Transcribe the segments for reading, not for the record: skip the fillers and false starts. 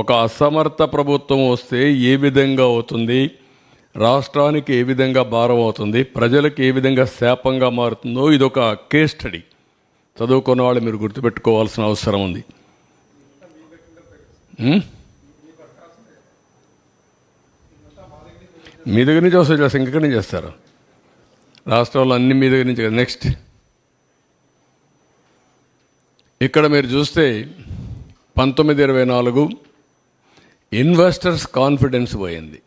ఒక అసమర్థ ప్రభుత్వం వస్తే ఏ విధంగా అవుతుంది, రాష్ట్రానికి ఏ విధంగా భారం అవుతుంది, ప్రజలకు ఏ విధంగా శాపంగా మారుతుందో ఇదొక కేస్ స్టడీ. చదువుకున్న వాళ్ళు మీరు గుర్తుపెట్టుకోవాల్సిన అవసరం ఉంది. మీ దగ్గర నుంచి వస్తే చేస్తారు, ఇంకెక్కడి నుంచి చేస్తారు? రాష్ట్రంలో అన్ని మీ దగ్గర నుంచి. నెక్స్ట్ ఇక్కడ మీరు చూస్తే 1924 ఇన్వెస్టర్స్ కాన్ఫిడెన్స్ పోయింది,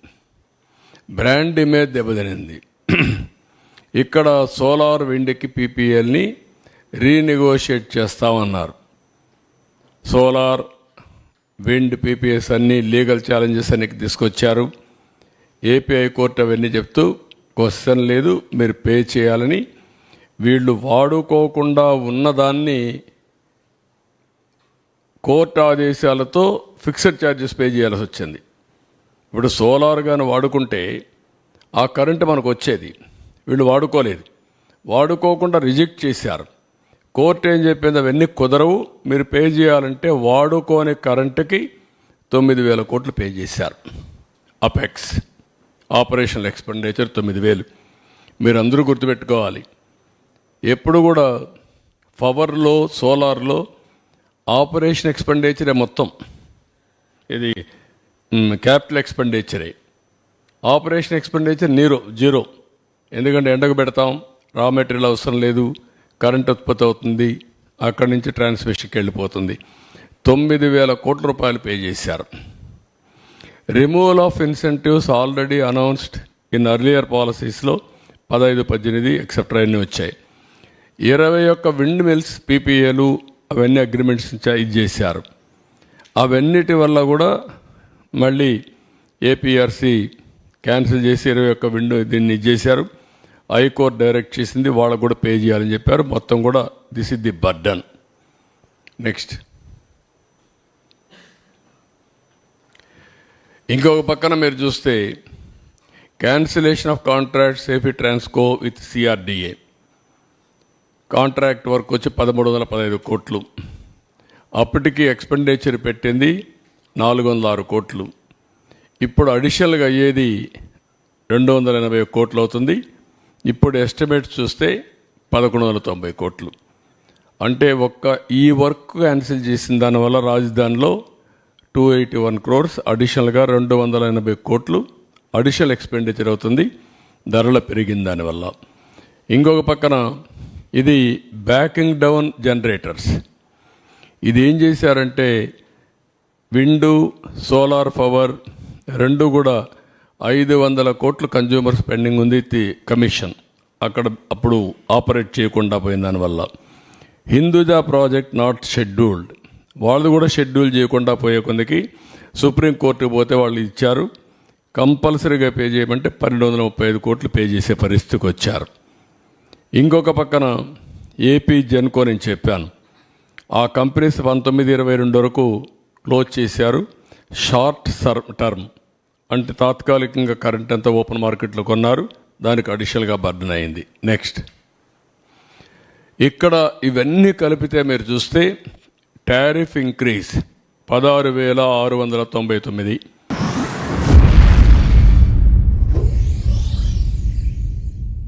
బ్రాండ్ ఇమేజ్ దెబ్బతినింది. ఇక్కడ సోలార్ విండ్కి పీపీఎల్ని రీనెగోషియేట్ చేస్తామన్నారు. సోలార్ విండ్ పీపీఎస్ అన్నీ లీగల్ ఛాలెంజెస్ అన్ని తీసుకొచ్చారు. ఏపీ హైకోర్టు అవన్నీ చెప్తూ క్వశ్చన్ లేదు, మీరు పే చేయాలని. వీళ్ళు వాడుకోకుండా ఉన్నదాన్ని కోర్టు ఆదేశాలతో ఫిక్స్డ్ ఛార్జెస్ పే చేయాల్సి వచ్చింది. ఇప్పుడు సోలార్ కానీ వాడుకుంటే ఆ కరెంటు మనకు వచ్చేది, వీళ్ళు వాడుకోలేదు, వాడుకోకుండా రిజెక్ట్ చేశారు. కోర్టు ఏం చెప్పింది, అవన్నీ కుదరవు, మీరు పే చేయాలంటే వాడుకోని కరెంటుకి 9,000 కోట్లు పే చేశారు. Apex operational expenditure 9,000. మీరు అందరూ గుర్తుపెట్టుకోవాలి, ఎప్పుడు కూడా పవర్లో సోలార్లో ఆపరేషన్ ఎక్స్పెండిచరే మొత్తం, ఇది క్యాపిటల్ ఎక్స్పెండిచరే. Operation expenditure zero. ఎందుకంటే ఎండకు పెడతాం, రా మెటీరియల్ అవసరం లేదు, కరెంట్ ఉత్పత్తి అవుతుంది, అక్కడి నుంచి ట్రాన్స్మిషన్కి వెళ్ళిపోతుంది. 9,000 కోట్ల రూపాయలు పే చేశారు. Removal of incentives already announced in earlier పాలసీస్లో 15, 18 ఎక్సెట్రా అన్నీ వచ్చాయి. 21 విండ్ మిల్స్ పీపీఏలు అవన్నీ అగ్రిమెంట్స్ ఇది చేశారు. అవన్నిటి వల్ల కూడా మళ్ళీ ఏపీఆర్సీ క్యాన్సిల్ చేసి 21 విండ్ దీన్ని ఇది చేశారు. హైకోర్టు డైరెక్ట్ చేసింది, వాళ్ళకు కూడా పే చేయాలని చెప్పారు. మొత్తం కూడా this is the burden. Next ఇంకొక పక్కన మీరు చూస్తే cancellation of contracts AP Transco with CRDA. Contract work వచ్చి 1,315 కోట్లు. అప్పటికి ఎక్స్పెండిచర్ పెట్టింది 406 కోట్లు. ఇప్పుడు అడిషనల్గా అయ్యేది 280 కోట్లు అవుతుంది. ఇప్పుడు ఎస్టిమేట్ చూస్తే 1,190 కోట్లు. అంటే ఈ వర్క్ క్యాన్సిల్ చేసిన దానివల్ల రాజధానిలో 281 crores అడిషనల్గా 280 కోట్లు అడిషనల్ ఎక్స్పెండిచర్ అవుతుంది, ధరలు పెరిగిన దానివల్ల. ఇంకొక పక్కన ఇది బ్యాకింగ్ డౌన్ జనరేటర్స్. ఇది ఏం చేశారంటే విండు సోలార్ పవర్ రెండు కూడా 500 కోట్లు కన్జ్యూమర్ స్పెండింగ్ ఉంది కమిషన్, అక్కడ అప్పుడు ఆపరేట్ చేయకుండా పోయిన దానివల్ల. హిందూజా ప్రాజెక్ట్ నాట్ షెడ్యూల్డ్, వాళ్ళు కూడా షెడ్యూల్ చేయకుండా పోయే కొందికి సుప్రీంకోర్టుకు పోతే వాళ్ళు ఇచ్చారు, కంపల్సరీగా పే చేయమంటే 1,235 కోట్లు పే చేసే పరిస్థితికి వచ్చారు. ఇంకొక పక్కన ఏపీ జెన్కో నేను చెప్పాను, ఆ కంపెనీస్ 1922 వరకు క్లోజ్ చేశారు. షార్ట్ టర్మ్ అంటే తాత్కాలికంగా కరెంట్ అంతా ఓపెన్ మార్కెట్లో కొన్నారు, దానికి అడిషనల్గా బర్డన్ అయింది. నెక్స్ట్ ఇక్కడ ఇవన్నీ కలిపితే మీరు చూస్తే టారిఫ్ ఇంక్రీజ్ 16,699,